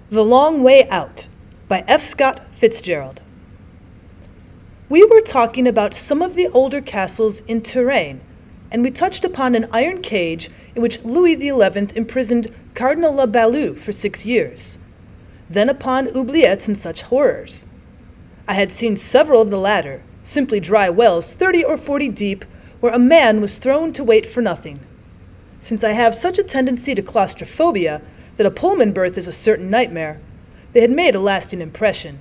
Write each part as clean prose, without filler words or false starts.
The Long Way Out by F. Scott Fitzgerald. We were talking about some of the older castles in Touraine, and we touched upon an iron cage in which Louis XI imprisoned Cardinal La Balue for 6 years, then upon oubliettes and such horrors. I had seen several of the latter, simply dry wells 30 or 40 deep, where a man was thrown to wait for nothing. Since I have such a tendency to claustrophobia that a Pullman berth is a certain nightmare, they had made a lasting impression.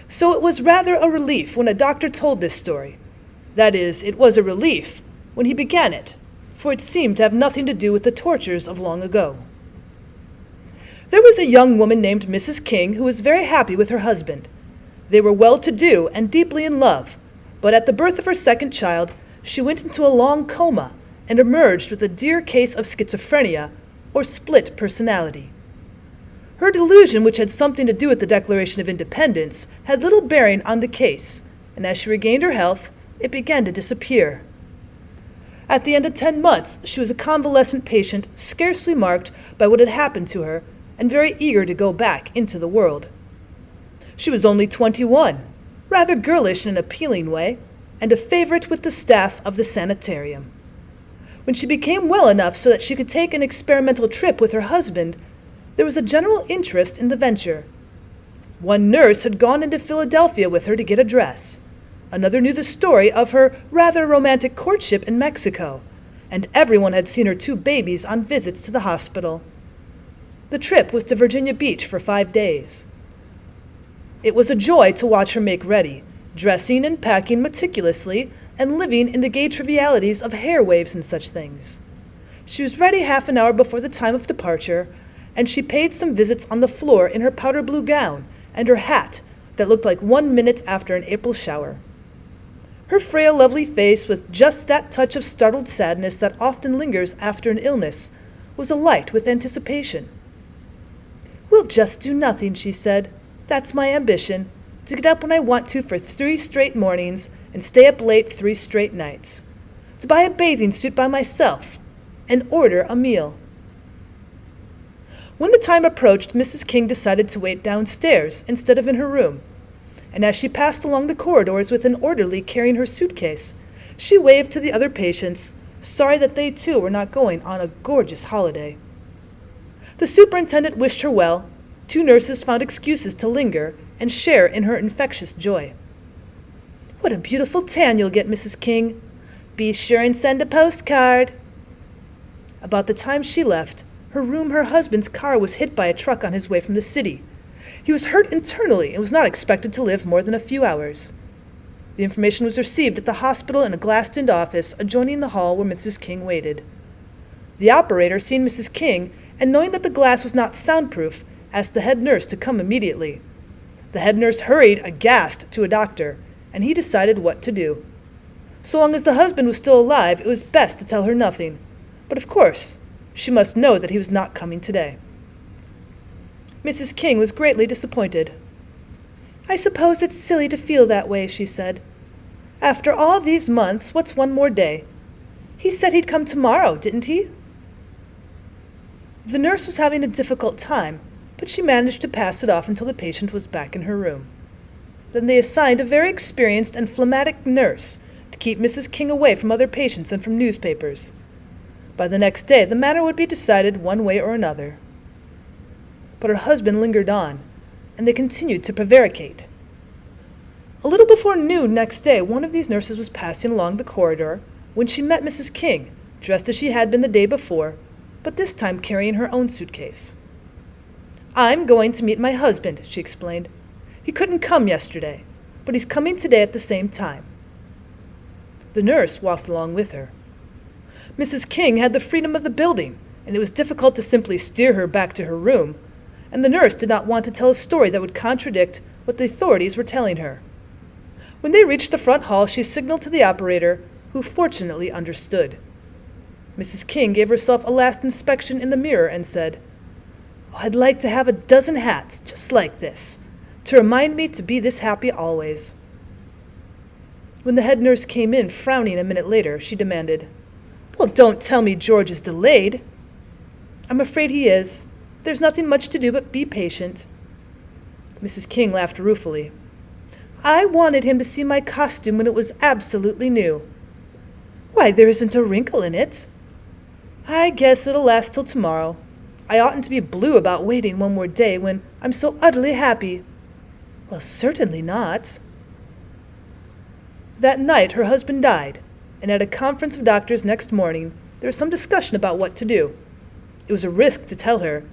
So it was rather a relief when a doctor told this story. That is, it was a relief when he began it, for it seemed to have nothing to do with the tortures of long ago. There was a young woman named Mrs. King who was very happy with her husband. They were well-to-do and deeply in love, but at the birth of her second child, she went into a long coma and emerged with a dear case of schizophrenia, or split personality. Her delusion, which had something to do with the Declaration of Independence, had little bearing on the case, and as she regained her health, it began to disappear. At the end of 10 months, she was a convalescent patient, scarcely marked by what had happened to her, and very eager to go back into the world. She was only 21, rather girlish in an appealing way, and a favorite with the staff of the sanitarium. When she became well enough so that she could take an experimental trip with her husband, there was a general interest in the venture. One nurse had gone into Philadelphia with her to get a dress. Another knew the story of her rather romantic courtship in Mexico, and everyone had seen her 2 babies on visits to the hospital. The trip was to Virginia Beach for 5 days. It was a joy to watch her make ready, dressing and packing meticulously, and living in the gay trivialities of hair waves and such things. She was ready half an hour before the time of departure, and she paid some visits on the floor in her powder blue gown and her hat that looked like 1 minute after an April shower. Her frail, lovely face, with just that touch of startled sadness that often lingers after an illness, was alight with anticipation. "We'll just do nothing," she said. "That's my ambition, to get up when I want to for 3 straight mornings and stay up late 3 straight nights, to buy a bathing suit by myself, and order a meal." When the time approached, Mrs. King decided to wait downstairs instead of in her room, and as she passed along the corridors with an orderly carrying her suitcase, she waved to the other patients, sorry that they too were not going on a gorgeous holiday. The superintendent wished her well. 2 nurses found excuses to linger and share in her infectious joy. "What a beautiful tan you'll get, Mrs. King. Be sure and send a postcard." About the time she left her husband's car was hit by a truck on his way from the city. He was hurt internally and was not expected to live more than a few hours. The information was received at the hospital in a glassed-in office adjoining the hall where Mrs. King waited. The operator, seeing Mrs. King and knowing that the glass was not soundproof, asked the head nurse to come immediately. The head nurse hurried, aghast, to a doctor, and he decided what to do. So long as the husband was still alive, it was best to tell her nothing. But of course, she must know that he was not coming today. Mrs. King was greatly disappointed. "I suppose it's silly to feel that way," she said. "After all these months, what's 1 more day? He said he'd come tomorrow, didn't he?" The nurse was having a difficult time, but she managed to pass it off until the patient was back in her room. Then they assigned a very experienced and phlegmatic nurse to keep Mrs. King away from other patients and from newspapers. By the next day, the matter would be decided one way or another. But her husband lingered on, and they continued to prevaricate. A little before noon next day, one of these nurses was passing along the corridor when she met Mrs. King, dressed as she had been the day before, but this time carrying her own suitcase. "I'm going to meet my husband," she explained. "He couldn't come yesterday, but he's coming today at the same time." The nurse walked along with her. Mrs. King had the freedom of the building, and it was difficult to simply steer her back to her room, and the nurse did not want to tell a story that would contradict what the authorities were telling her. When they reached the front hall, she signaled to the operator, who fortunately understood. Mrs. King gave herself a last inspection in the mirror and said, "Oh, I'd like to have a dozen hats just like this, to remind me to be this happy always." When the head nurse came in, frowning a minute later, she demanded, "Well, don't tell me George is delayed." "I'm afraid he is. There's nothing much to do but be patient." Mrs. King laughed ruefully. "I wanted him to see my costume when it was absolutely new." "Why, there isn't a wrinkle in it." "I guess it'll last till tomorrow. I oughtn't to be blue about waiting one more day when I'm so utterly happy." "Well, certainly not." That night her husband died, and at a conference of doctors next morning there was some discussion about what to do. It was a risk to tell her,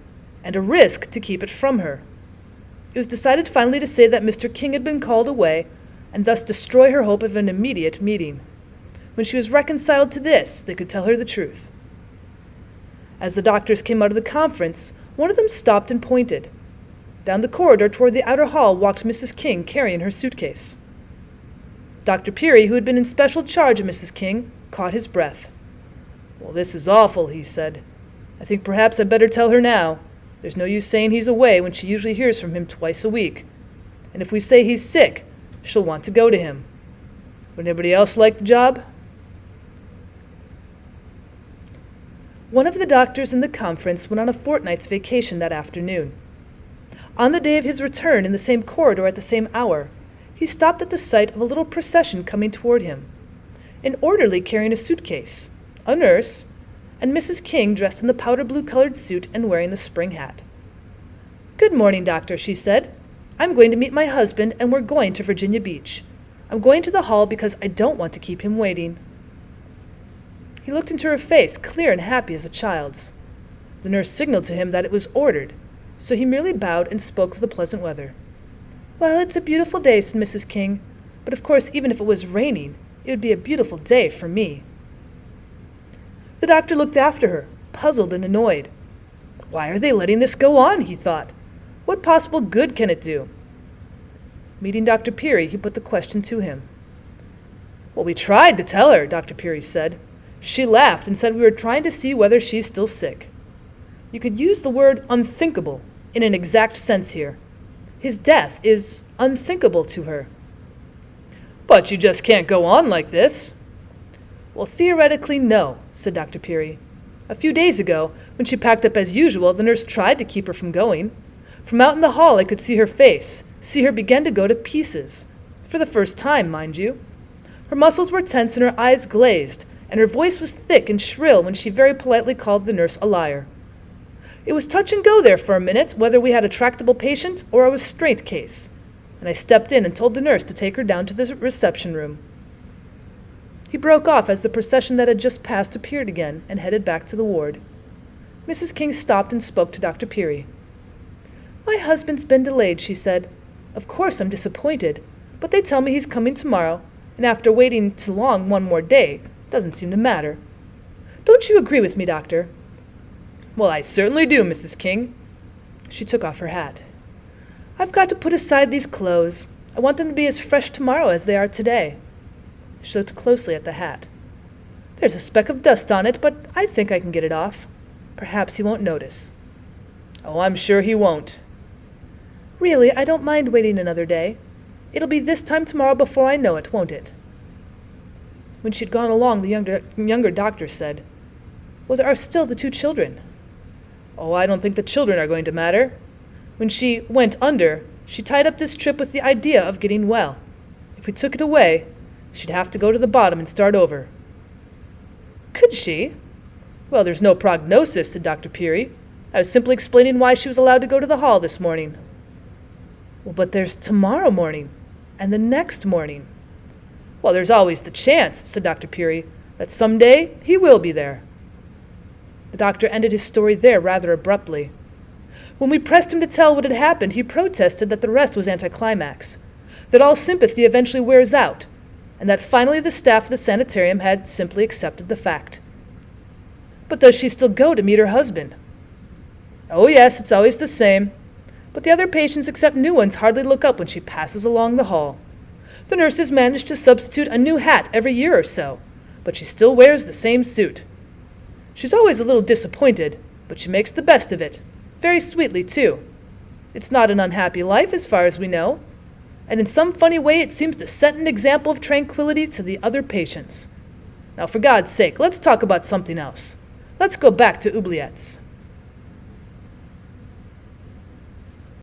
and a risk to keep it from her. It was decided finally to say that Mr. King had been called away, and thus destroy her hope of an immediate meeting. When she was reconciled to this, they could tell her the truth. As the doctors came out of the conference, one of them stopped and pointed. Down the corridor toward the outer hall walked Mrs. King carrying her suitcase. Dr. Peary, who had been in special charge of Mrs. King, caught his breath. "Well, this is awful," he said. "I think perhaps I'd better tell her now. There's no use saying he's away when she usually hears from him twice a week. And if we say he's sick, she'll want to go to him. Would anybody else like the job?" One of the doctors in the conference went on a fortnight's vacation that afternoon. On the day of his return, in the same corridor at the same hour, he stopped at the sight of a little procession coming toward him. An orderly carrying a suitcase, a nurse, and Mrs. King dressed in the powder blue-colored suit and wearing the spring hat. "Good morning, doctor," she said. "I'm going to meet my husband, and we're going to Virginia Beach. I'm going to the hall because I don't want to keep him waiting." He looked into her face, clear and happy as a child's. The nurse signaled to him that it was ordered, so he merely bowed and spoke of the pleasant weather. "Well, it's a beautiful day," said Mrs. King, "but of course even if it was raining, it would be a beautiful day for me." The doctor looked after her, puzzled and annoyed. "Why are they letting this go on?" he thought. "What possible good can it do?" Meeting Dr. Peary, he put the question to him. "Well, we tried to tell her," Dr. Peary said. "She laughed and said we were trying to see whether she's still sick. You could use the word unthinkable in an exact sense here. His death is unthinkable to her." "But you just can't go on like this." "Well, theoretically, no," said Dr. Peary. "A few days ago, when she packed up as usual, the nurse tried to keep her from going. From out in the hall I could see her face, see her begin to go to pieces. For the first time, mind you. Her muscles were tense and her eyes glazed, and her voice was thick and shrill when she very politely called the nurse a liar. It was touch and go there for a minute, whether we had a tractable patient or a restraint case, and I stepped in and told the nurse to take her down to the reception room." He broke off as the procession that had just passed appeared again and headed back to the ward. Mrs. King stopped and spoke to Dr. Peary. "My husband's been delayed," she said. "Of course I'm disappointed, but they tell me he's coming tomorrow, and after waiting too long one more day, doesn't seem to matter. Don't you agree with me, Doctor?" "Well, I certainly do, Mrs. King." She took off her hat. "I've got to put aside these clothes. I want them to be as fresh tomorrow as they are today." She looked closely at the hat. "There's a speck of dust on it, but I think I can get it off. Perhaps he won't notice." "Oh, I'm sure he won't." "Really, I don't mind waiting another day. It'll be this time tomorrow before I know it, won't it?" When she'd gone along, the younger doctor said, "Well, there are still the 2 children." "Oh, I don't think the children are going to matter. When she went under, she tied up this trip with the idea of getting well. If we took it away, she'd have to go to the bottom and start over." "Could she?" "Well, there's no prognosis," said Dr. Peary. "I was simply explaining why she was allowed to go to the hall this morning." "Well, but there's tomorrow morning, and the next morning." "Well, there's always the chance," said Dr. Peary, "that someday he will be there." The doctor ended his story there rather abruptly. When we pressed him to tell what had happened, he protested that the rest was anticlimax, that all sympathy eventually wears out, and that finally the staff of the sanitarium had simply accepted the fact. "But does she still go to meet her husband?" "Oh yes, it's always the same. But the other patients except new ones hardly look up when she passes along the hall. The nurses manage to substitute a new hat every year or so, but she still wears the same suit. She's always a little disappointed, but she makes the best of it, very sweetly too. It's not an unhappy life as far as we know, and in some funny way it seems to set an example of tranquility to the other patients. Now for God's sake, let's talk about something else. Let's go back to oubliettes."